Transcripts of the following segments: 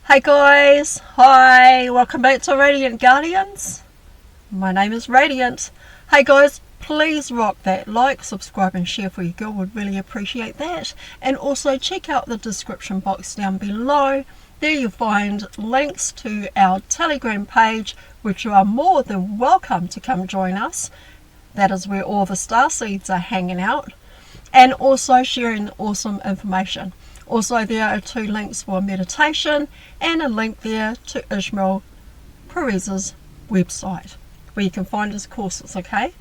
Hey guys, hi, welcome back to Radiant Guardians. My name is Radiant. Hey guys, please rock that like, subscribe and share for your girl, would really appreciate that. And also check out the description box down below. There you'll find links to our Telegram page, which you are more than welcome to come join us. That is where all the starseeds are hanging out. And also sharing awesome information. Also, there are 2 links for meditation and a link there to Ishmael Perez's website where you can find his courses, okay?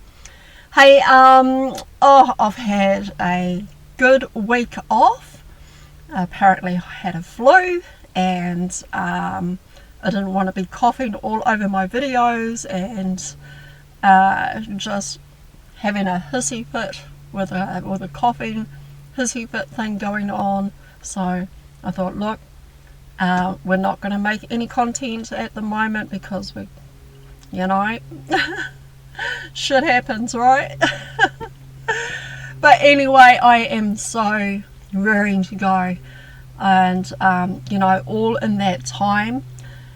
Hey, I've had a good week off. Apparently I had a flu and I didn't want to be coughing all over my videos and just having a hissy fit with a coughing hissy fit thing going on. So I thought, look, we're not going to make any content at the moment because we, shit happens, right? But anyway, I am so raring to go. And, all in that time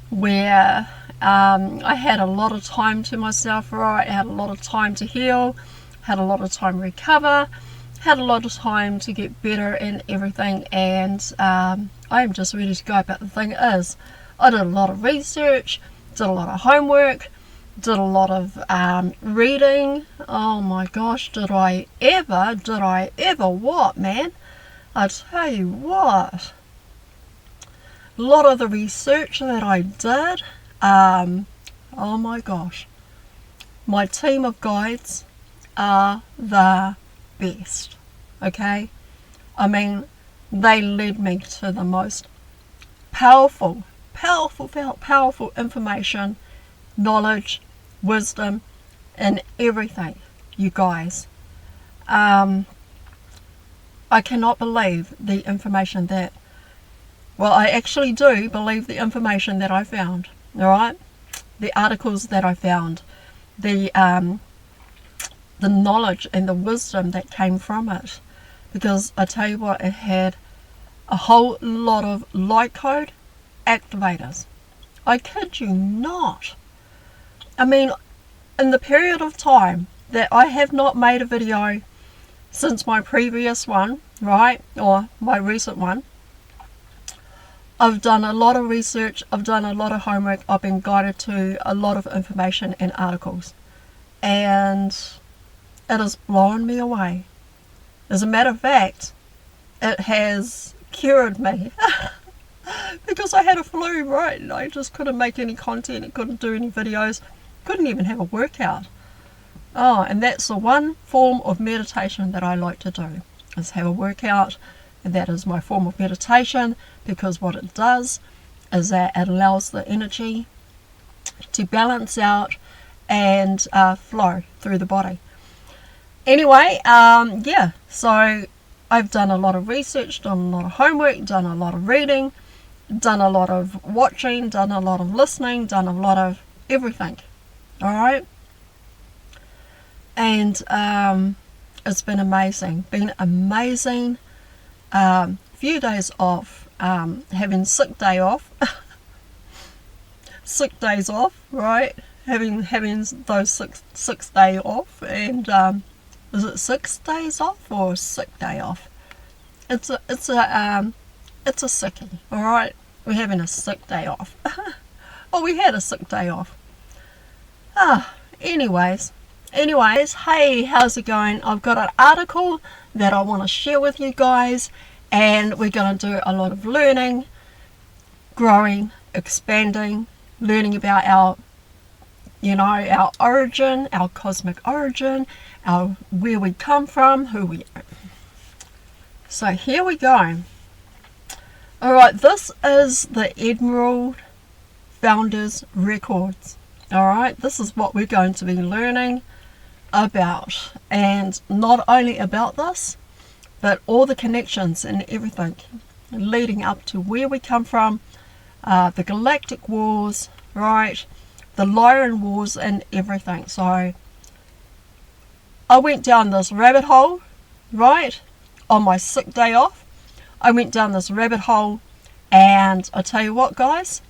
where I had a lot of time to myself, right? I had a lot of time to heal, had a lot of time to recover, had a lot of time to get better and everything, and I'm just ready to go. But the thing is, I did a lot of research, did a lot of homework, did a lot of reading. Oh my gosh, did I ever what, man? I tell you what, a lot of the research that I did, oh my gosh, my team of guides are the best, okay? I mean, they led me to the most powerful information, knowledge, wisdom, and everything, you guys. I cannot believe the information that, I actually do believe the information that I found, alright? The articles that I found, the knowledge and the wisdom that came from it, because I tell you what, it had a whole lot of light code activators. I kid you not. I mean, in the period of time that I have not made a video since my previous one, right, or my recent one, I've done a lot of research, I've done a lot of homework, I've been guided to a lot of information and articles, and it has blown me away. As a matter of fact, it has cured me. Because I had a flu, right? And I just couldn't make any content, I couldn't do any videos, couldn't even have a workout. Oh, and that's the one form of meditation that I like to do, is have a workout. And that is my form of meditation, because what it does is that it allows the energy to balance out and flow through the body. Anyway, so I've done a lot of research, done a lot of homework, done a lot of reading, done a lot of watching, done a lot of listening, done a lot of everything, alright? And it's been amazing, few days off, having sick day off, sick days off, right? Having those six day off, and is it 6 days off or sick day off? It's a sickie, all right. We're having a sick day off. Oh, we had a sick day off. Anyways, hey, how's it going? I've got an article that I want to share with you guys, and we're going to do a lot of learning, growing, expanding, learning about our origin, our cosmic origin, where we come from, who we are. So here we go. Alright, this is the Emerald Founders Records. Alright, this is what we're going to be learning about. And not only about this, but all the connections and everything leading up to where we come from, the Galactic Wars, right? The Lyran Wars and everything. So I went down this rabbit hole, right, on my sick day off. I went down this rabbit hole And I tell you what, guys,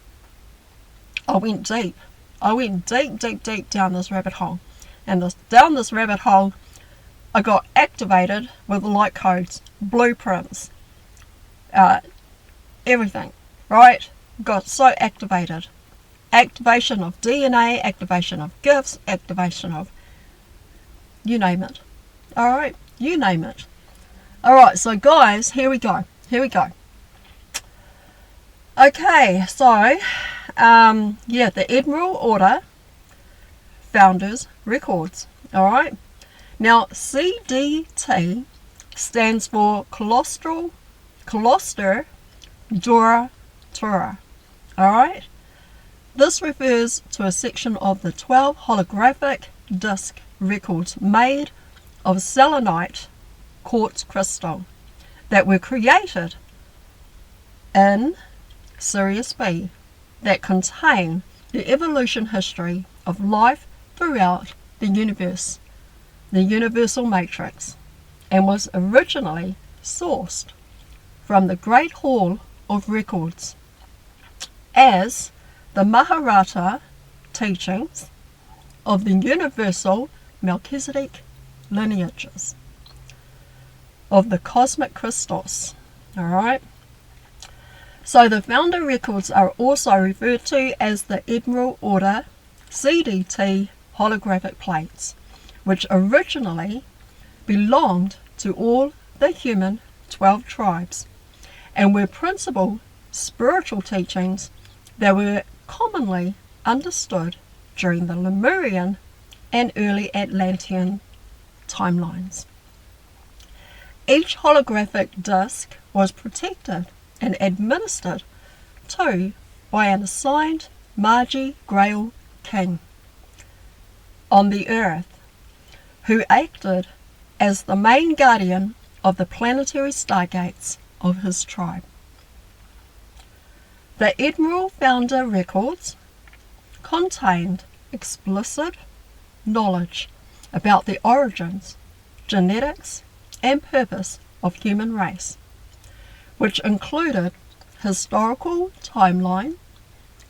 I went deep. I went deep, deep, deep down this rabbit hole. And down this rabbit hole, I got activated with light codes, blueprints, everything, right? Got so activated. Activation of DNA, activation of gifts, activation of, you name it. Alright, you name it. Alright, so guys, here we go. Okay, so, the Admiral Order Founders Records. Alright, now CDT stands for Coloster Dura Tura. Alright, this refers to a section of the 12 holographic disc records made of selenite quartz crystal that were created in Sirius B that contain the evolution history of life throughout the universe, the universal matrix, and was originally sourced from the Great Hall of Records as the Maharata teachings of the universal Melchizedek lineages of the cosmic Christos. Alright, so the founder records are also referred to as the Admiral Order CDT holographic plates, which originally belonged to all the human 12 tribes and were principal spiritual teachings that were commonly understood during the Lemurian and early Atlantean timelines. Each holographic disc was protected and administered to by an assigned Magi Grail king on the earth, who acted as the main guardian of the planetary stargates of his tribe. The Admiral Founder Records contained explicit knowledge about the origins, genetics, and purpose of human race, which included historical timeline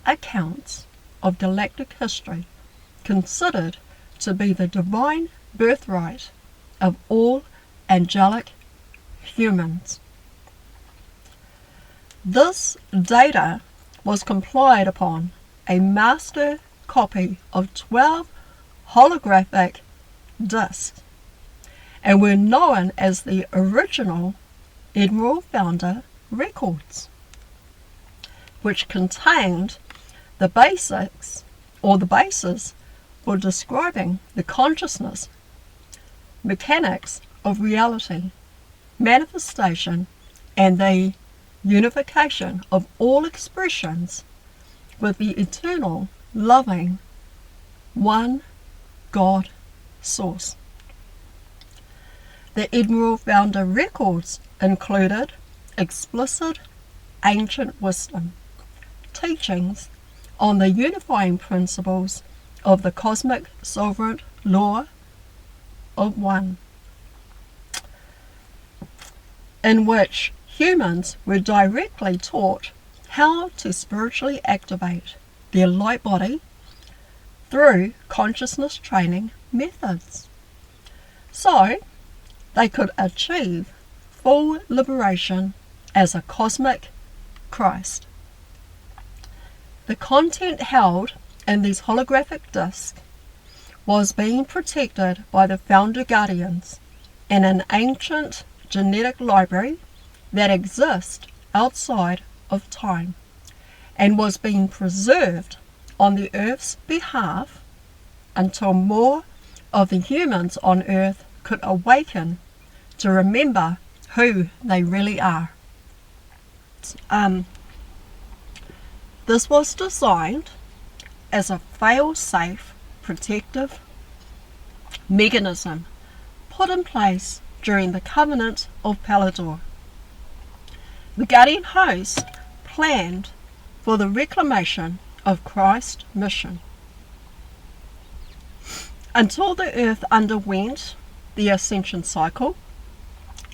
accounts of galactic history considered to be the divine birthright of all angelic humans. This data was complied upon a master copy of 12 holographic discs and were known as the original Admiral Founder Records, which contained the basics or the basis for describing the consciousness, mechanics of reality, manifestation, and the unification of all expressions with the eternal, loving, one God source. The Admiral Founder Records included explicit ancient wisdom, teachings on the unifying principles of the cosmic sovereign law of one, in which humans were directly taught how to spiritually activate their light body through consciousness training methods, so they could achieve full liberation as a cosmic Christ. The content held in these holographic discs was being protected by the Founder Guardians in an ancient genetic library that exists outside of time and was being preserved on the Earth's behalf until more of the humans on Earth could awaken to remember who they really are. This was designed as a fail-safe protective mechanism put in place during the Covenant of Palador. The Guardian Host planned for the reclamation of Christ's mission until the Earth underwent the ascension cycle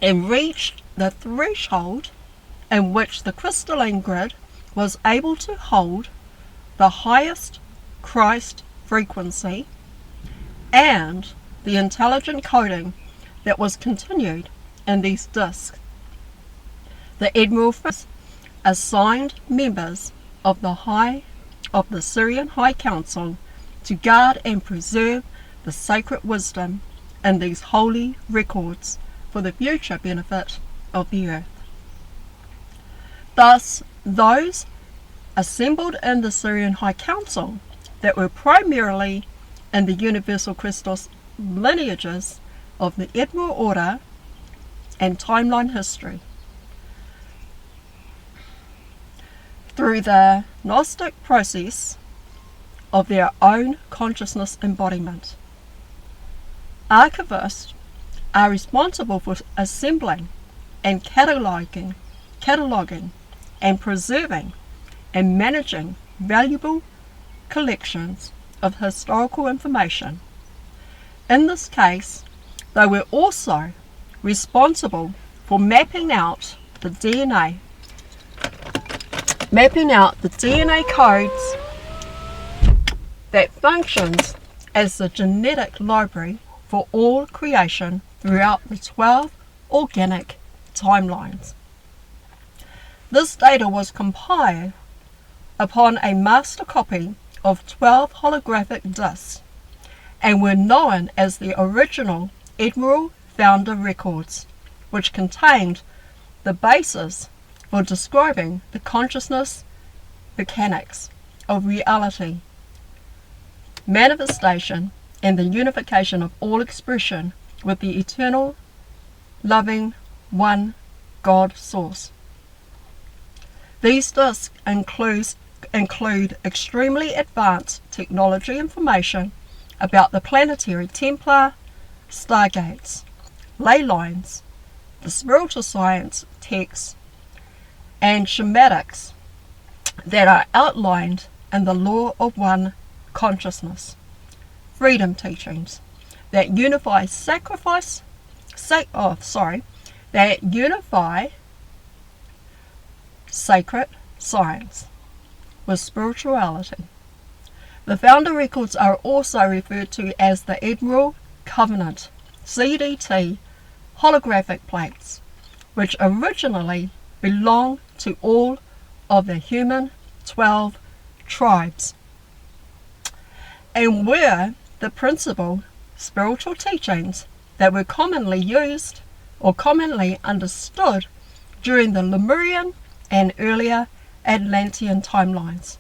and reached the threshold in which the crystalline grid was able to hold the highest Christ frequency and the intelligent coding that was continued in these disks. The Admiral assigned members of the Syrian High Council to guard and preserve the sacred wisdom in these holy records for the future benefit of the earth. Thus, those assembled in the Syrian High Council that were primarily in the Universal Christos lineages of the Admiral Order and timeline history, through the Gnostic process of their own consciousness embodiment. Archivists are responsible for assembling and cataloging and preserving and managing valuable collections of historical information. In this case, they were also responsible for mapping out the DNA codes that functions as the genetic library for all creation throughout the 12 organic timelines. This data was compiled upon a master copy of 12 holographic discs and were known as the original Admiral Founder records, which contained the basis for describing the consciousness mechanics of reality, manifestation, and the unification of all expression with the eternal, loving, one God source. These discs include extremely advanced technology information about the planetary Templar stargates, ley lines, the spiritual science texts, and schematics that are outlined in the Law of One Consciousness, freedom teachings that unify sacred science with spirituality. The Founder records are also referred to as the Admiral Covenant CDT holographic plates, which originally belonged to all of the human 12 tribes and were the principal spiritual teachings that were commonly used or commonly understood during the Lemurian and earlier Atlantean timelines.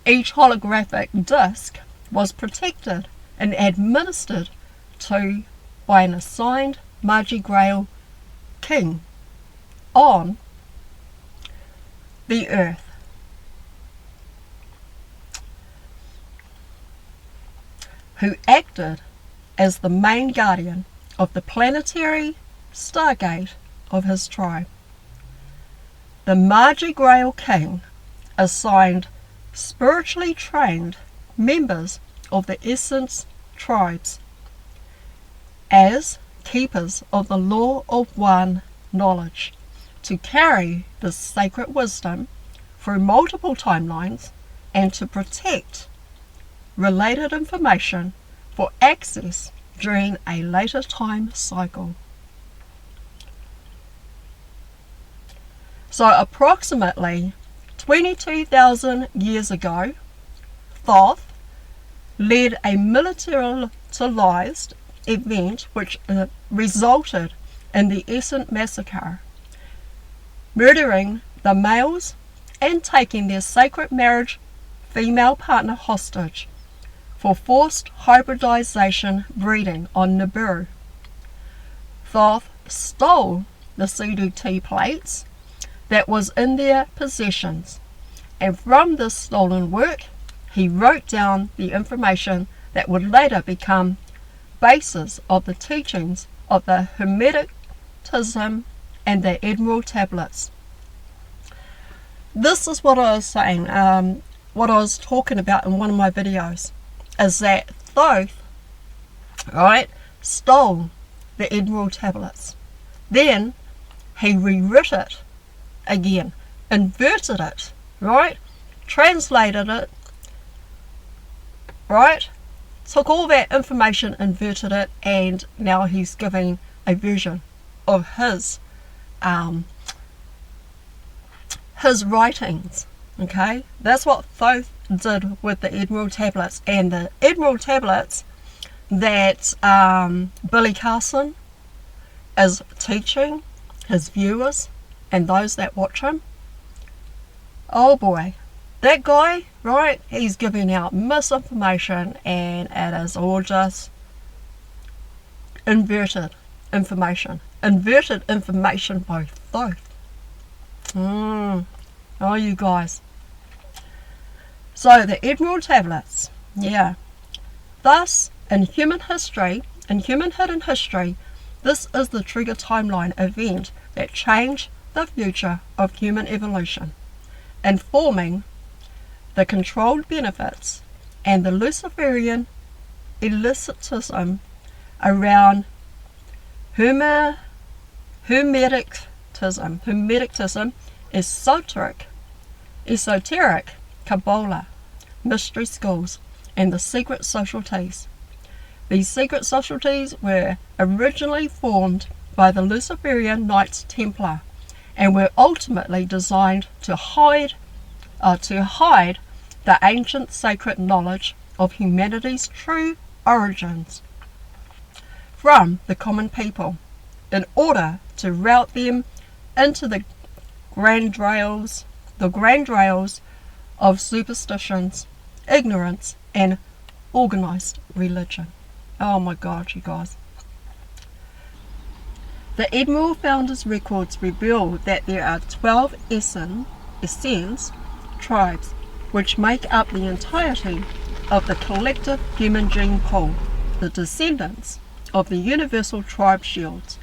Each holographic disc was protected and administered to by an assigned Magi Grail king on the earth. Who acted as the main guardian of the planetary stargate of his tribe. The Magi Grail King assigned spiritually trained members of the Essence tribes as keepers of the Law of One knowledge to carry this sacred wisdom through multiple timelines and to protect related information for access during a later time cycle. So approximately 22,000 years ago, Thoth led a militarized event which resulted in the Essence Massacre, murdering the males and taking their sacred marriage female partner hostage for forced hybridization breeding on Nibiru. Thoth stole the CDT plates that was in their possessions, and from this stolen work he wrote down the information that would later become basis of the teachings of the Hermeticism and the Admiral tablets. This is what I was saying, what I was talking about in one of my videos, is that Thoth, stole the Admiral tablets. Then he rewrote it again, inverted it, right? Translated it, right? Took all that information, inverted it, and now he's giving a version of his writings. Okay, that's what Thoth did with the Emerald Tablets, and the Emerald Tablets that Billy Carson is teaching his viewers and those that watch him. Oh boy, that guy, right, he's giving out misinformation, and it is all just inverted information by Thoth. Oh, you guys. So the Emerald Tablets, yeah. Thus, in human hidden history, this is the trigger timeline event that changed the future of human evolution, informing the controlled benefits and the Luciferian elitism around Hermeticism, esoteric Kabbalah, mystery schools, and the secret societies. These secret societies were originally formed by the Luciferian Knights Templar and were ultimately designed to hide the ancient sacred knowledge of humanity's true origins from the common people, in order to route them into the grand rails of superstitions, ignorance, and organized religion. Oh my God, you guys. The Emerald Founders records reveal that there are 12 Essence tribes which make up the entirety of the collective human gene pool, the descendants of the universal tribe shields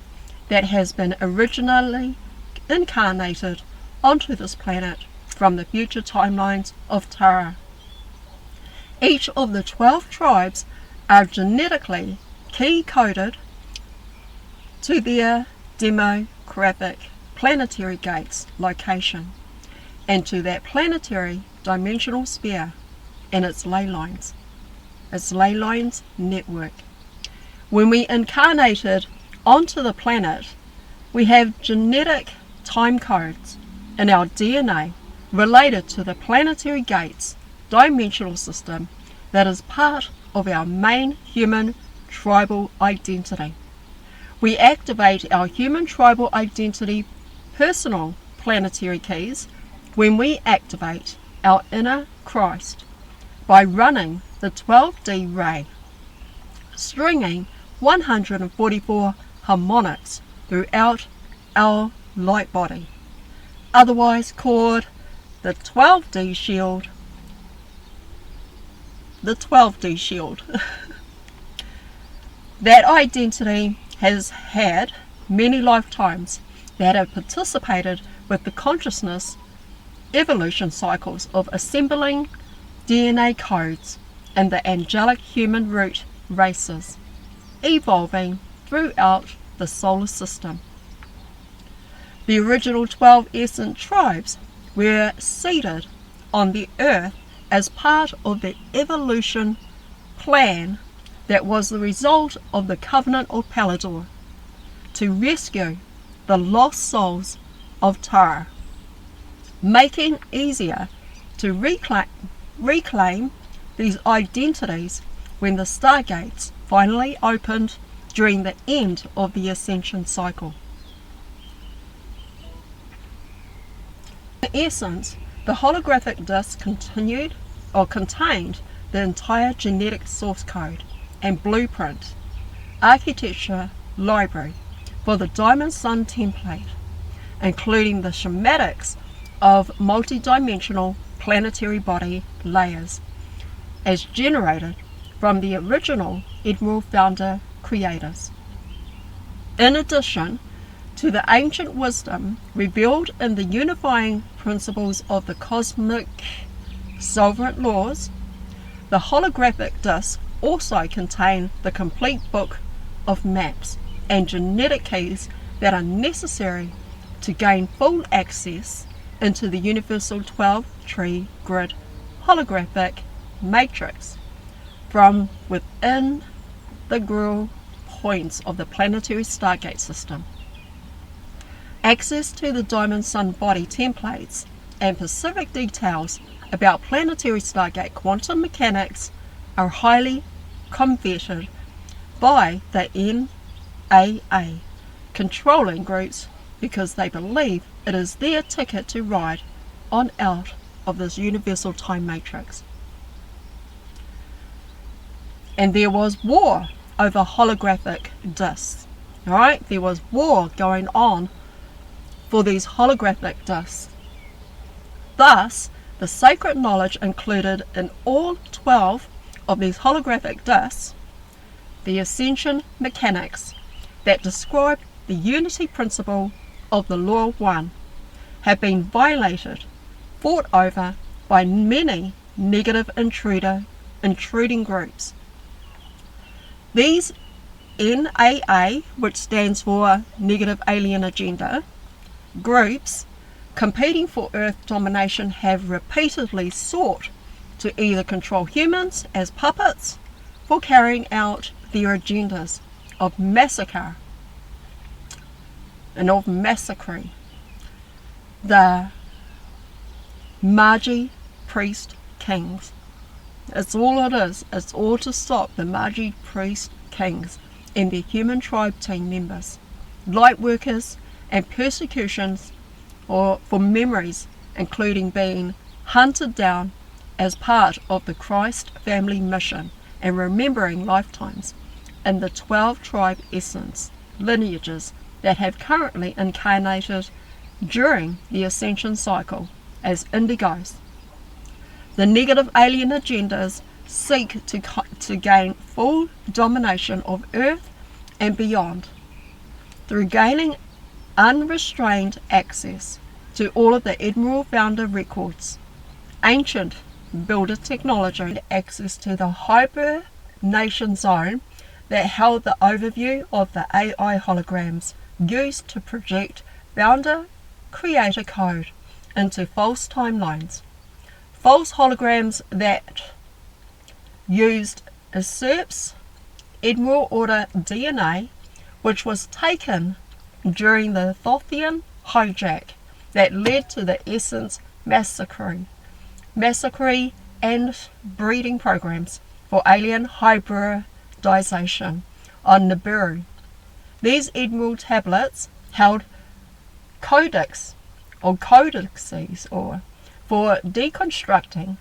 that has been originally incarnated onto this planet from the future timelines of Tara. Each of the 12 tribes are genetically key-coded to their demographic planetary gates location and to that planetary dimensional sphere and its ley lines network. When we incarnated onto the planet, we have genetic time codes in our DNA related to the planetary gates dimensional system that is part of our main human tribal identity. We activate our human tribal identity personal planetary keys when we activate our inner Christ by running the 12D ray, stringing 144 harmonics throughout our light body, otherwise called the 12D shield. The 12D shield. That identity has had many lifetimes that have participated with the consciousness evolution cycles of assembling DNA codes in the angelic human root races, evolving throughout the solar system. The original 12 essence tribes were seeded on the earth as part of the evolution plan that was the result of the Covenant of Palador to rescue the lost souls of Tara, making easier to reclaim these identities when the stargates finally opened during the end of the ascension cycle. In essence, the holographic disc contained the entire genetic source code and blueprint architecture library for the Diamond Sun template, including the schematics of multi-dimensional planetary body layers as generated from the original Emerald Founder creators. In addition to the ancient wisdom revealed in the unifying principles of the cosmic sovereign laws, the holographic disc also contains the complete book of maps and genetic keys that are necessary to gain full access into the universal 12-tree grid holographic matrix from within the grill points of the planetary stargate system. Access to the Diamond Sun body templates and specific details about planetary stargate quantum mechanics are highly coveted by the NAA controlling groups because they believe it is their ticket to ride on out of this universal time matrix. And there was war over holographic discs. Alright, there was war going on for these holographic discs. Thus, the sacred knowledge included in all 12 of these holographic discs, the ascension mechanics that describe the unity principle of the Law of One, have been violated, fought over by many negative intruding groups. These NAA, which stands for Negative Alien Agenda, groups competing for Earth domination have repeatedly sought to either control humans as puppets for carrying out their agendas of massacre and of massacring the Magi priest kings. It's all it is. It's all to stop the Magi priest kings and their human tribe team members, light workers, and persecutions for memories, including being hunted down as part of the Christ family mission and remembering lifetimes in the 12 tribe essence lineages that have currently incarnated during the ascension cycle as indigos. The negative alien agendas seek to gain full domination of Earth and beyond through gaining unrestrained access to all of the Admiral Founder records, ancient builder technology, and access to the hibernation zone that held the overview of the AI holograms used to project Founder Creator code into false timelines. False holograms that used usurps Admiral Order DNA, which was taken during the Thothian hijack that led to the Essence massacre and breeding programs for alien hybridization on Nibiru. These Admiral tablets held codexes for deconstructing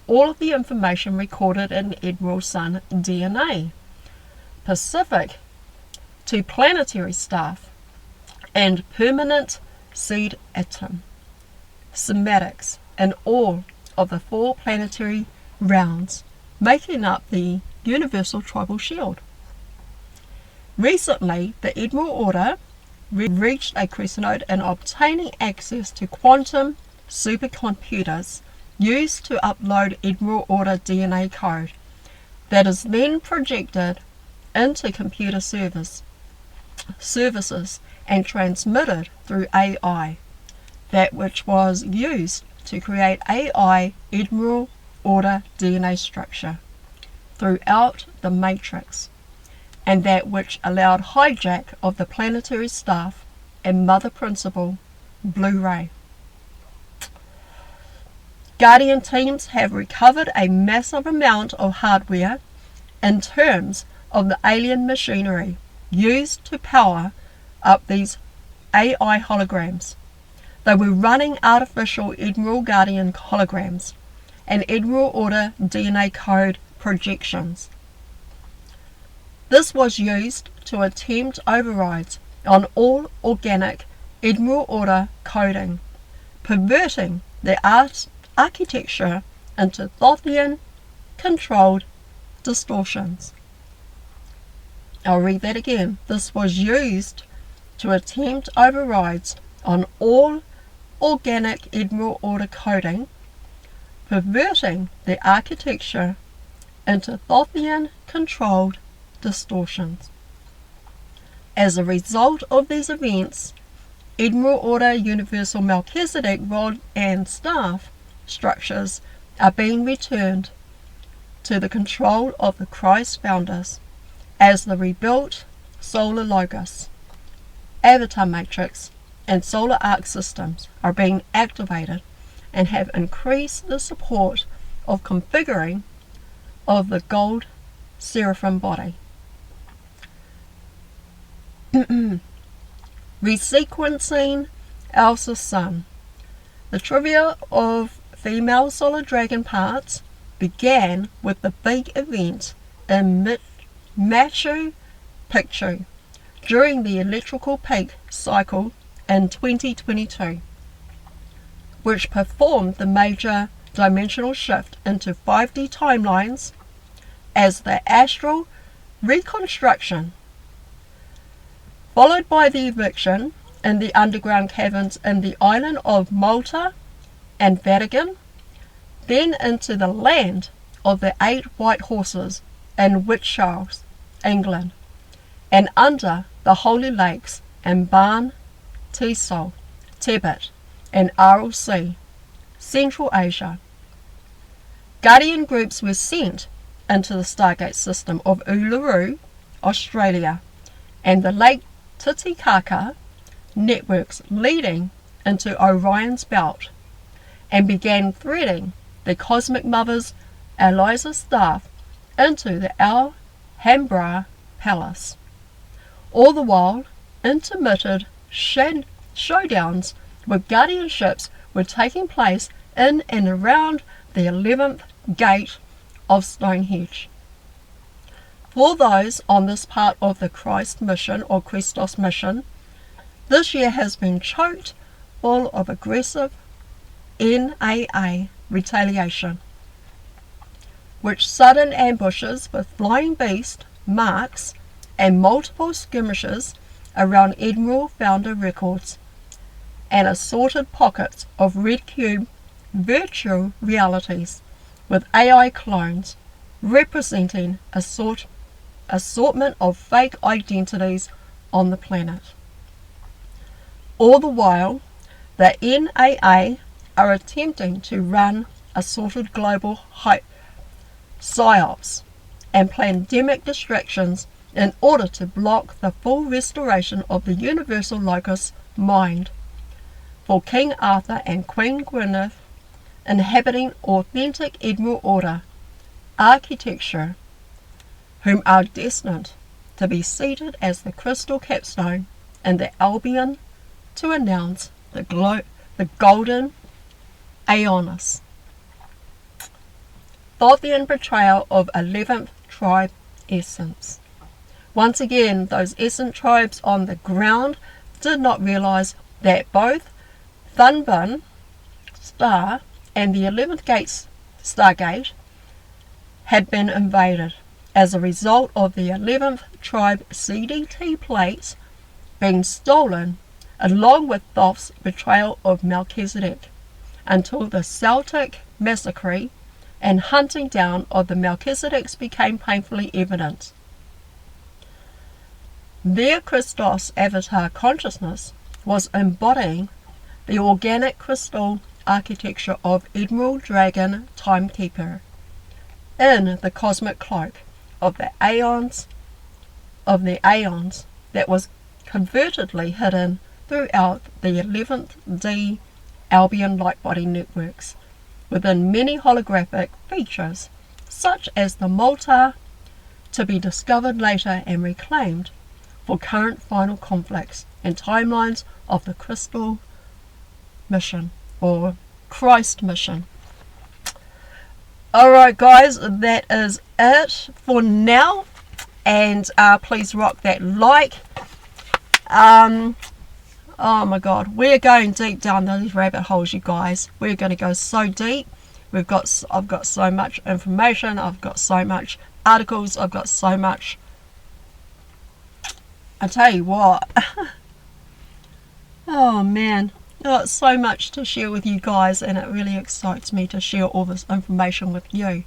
all of the information recorded in Admiral Sun DNA, specific to planetary staff and permanent seed atom schematics in all of the 4 planetary rounds making up the Universal Tribal Shield. Recently, the Admiral Order reached a crescent in obtaining access to quantum supercomputers used to upload Admiral Order DNA code that is then projected into computer services and transmitted through AI, that which was used to create AI Admiral Order DNA structure throughout the Matrix, and that which allowed hijack of the planetary staff and Mother Principal Blu-ray. Guardian teams have recovered a massive amount of hardware in terms of the alien machinery used to power up these AI holograms. They were running artificial Admiral Guardian holograms and Admiral Order DNA code projections. This was used to attempt overrides on all organic Admiral Order coding, perverting the architecture into Thothian-controlled distortions. I'll read that again. This was used to attempt overrides on all organic Admiral Order coding, perverting the architecture into Thothian-controlled distortions. As a result of these events, Admiral Order Universal Melchizedek rod and staff structures are being returned to the control of the Christ founders as the rebuilt solar logos, avatar matrix, and solar arc systems are being activated and have increased the support of configuring of the gold seraphim body. Resequencing Elsa's sun. The trivia of female solar dragon parts began with the big event in Machu Picchu during the electrical peak cycle in 2022, which performed the major dimensional shift into 5D timelines as the astral reconstruction, followed by the eviction in the underground caverns in the island of Malta and Vatican, then into the land of the 8 white horses in Whitcharles, England, and under the holy lakes in Ban, Tisol, Tibet, and Aral Sea, Central Asia. Guardian groups were sent into the Stargate system of Uluru, Australia, and the Lake Titicaca networks leading into Orion's belt, and began threading the Cosmic Mother's Eliza staff into the Alhambra Palace. All the while, intermittent showdowns with guardianships were taking place in and around the 11th gate of Stonehenge. For those on this part of the Christ mission or Christos mission, this year has been choked full of aggressive NAA retaliation, which sudden ambushes with flying beast marks and multiple skirmishes around Admiral Founder records and assorted pockets of red cube virtual realities with AI clones representing assortment of fake identities on the planet. All the while, the NAA are attempting to run assorted global psyops and pandemic distractions in order to block the full restoration of the universal locus mind for King Arthur and Queen Gwyneth, inhabiting authentic Admiral Order architecture, whom are destined to be seated as the crystal capstone in the Albion to announce the golden Aeonis. Thothian portrayal of 11th tribe essence. Once again, those essence tribes on the ground did not realize that both Thunbun Star and the 11th Gates Stargate had been invaded as a result of the 11th tribe CDT plates being stolen, along with Thoth's betrayal of Melchizedek, until the Celtic massacre and hunting down of the Melchizedeks became painfully evident. Their Christos avatar consciousness was embodying the organic crystal architecture of Admiral Dragon Timekeeper in the cosmic cloak of the aeons that was covertly hidden throughout the 11th D Albion Lightbody networks, within many holographic features such as the Malta, to be discovered later and reclaimed for current final conflicts and timelines of the Crystal mission or Christ mission. Alright guys, that is it for now, and please rock that like. Oh my god, we're going deep down those rabbit holes, you guys. We're going to go so deep. I've got so much information, I've got so much articles, I've got so much. I tell you what. Oh man, I've got so much to share with you guys, and it really excites me to share all this information with you,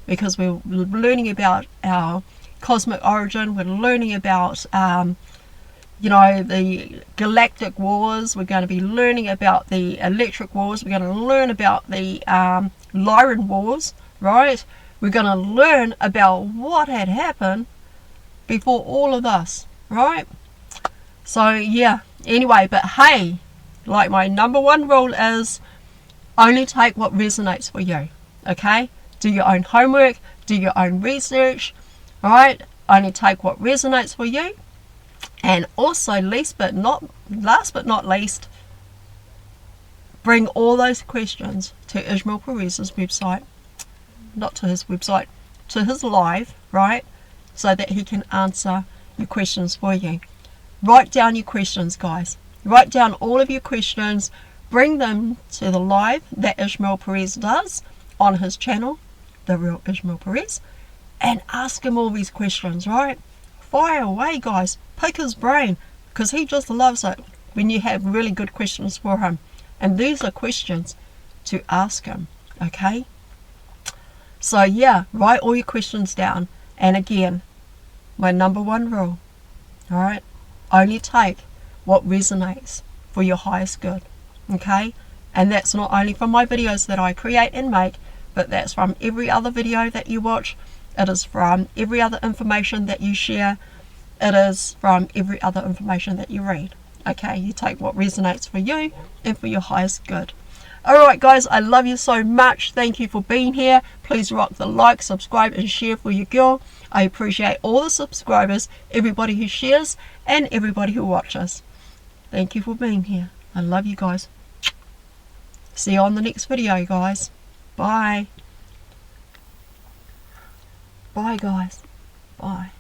because we're learning about our cosmic origin, we're learning about you know, the galactic wars. We're going to be learning about the electric wars. We're going to learn about the Lyran wars, right? We're going to learn about what had happened before all of this, right? So yeah, anyway, but hey, like my number one rule is only take what resonates for you, okay? Do your own homework, do your own research, right? Only take what resonates for you. And also, last but not least, bring all those questions to Ishmael Perez's website, not to his website, to his live, right? So that he can answer your questions for you. Write down your questions, guys. Write down all of your questions. Bring them to the live that Ishmael Perez does on his channel, The Real Ishmael Perez, and ask him all these questions, right? Fire away, guys. Pick his brain, because he just loves it when you have really good questions for him. And these are questions to ask him, okay? So yeah, write all your questions down. And again, my number one rule, alright? Only take what resonates for your highest good, okay? And that's not only from my videos that I create and make, but that's from every other video that you watch. It is from every other information that you share. It is from every other information that you read. Okay, you take what resonates for you and for your highest good. Alright guys, I love you so much. Thank you for being here. Please rock the like, subscribe and share for your girl. I appreciate all the subscribers, everybody who shares and everybody who watches. Thank you for being here. I love you guys. See you on the next video, guys. Bye. Bye guys. Bye.